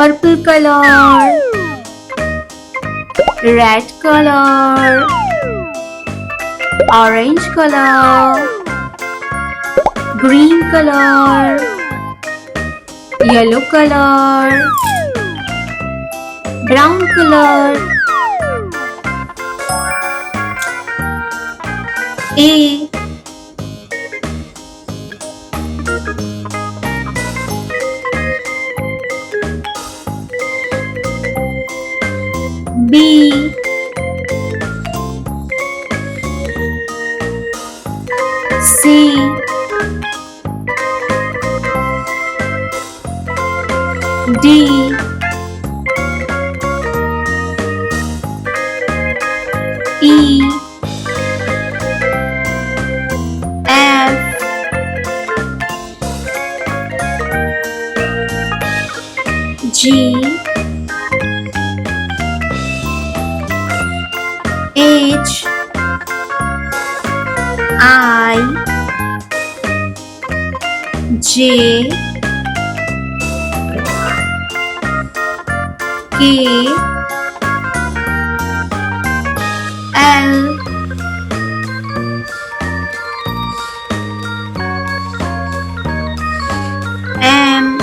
purple color, red color, orange color, green color, yellow color, brown color. A, B, C, D, E, F, G, H, I, J, K, L, M,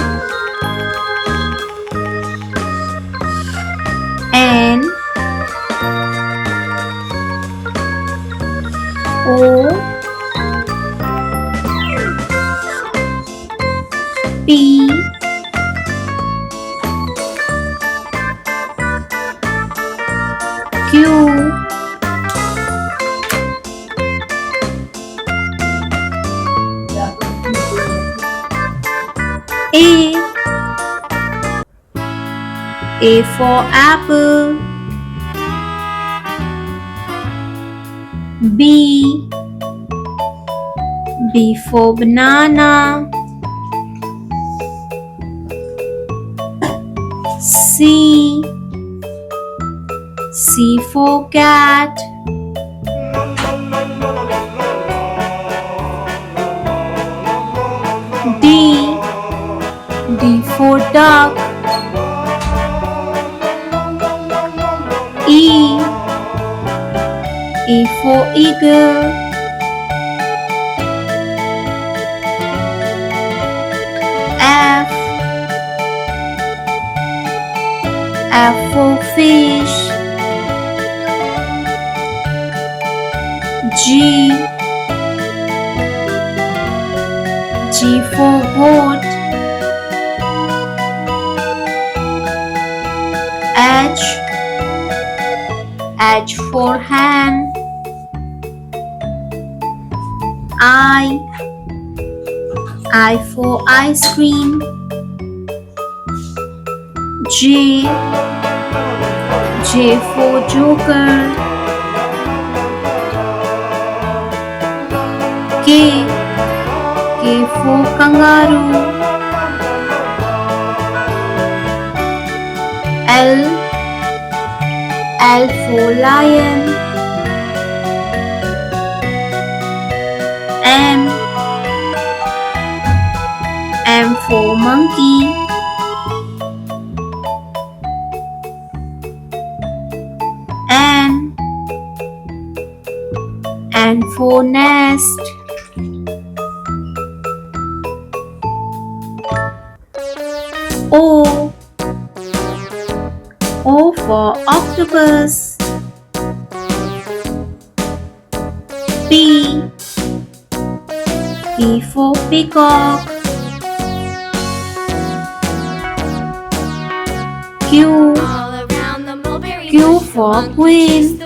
N, O, P, Q, A for apple, B, B for banana, C, C for cat, D, D for duck, E, E for eagle, F, F for fish, G, G for goat, H, H for ham, I for ice cream, J, J for joker, K, K for kangaroo, L, L for lion, M, M for monkey, N for nest, O, O for octopus, P, P for peacock, Q, Q for queen,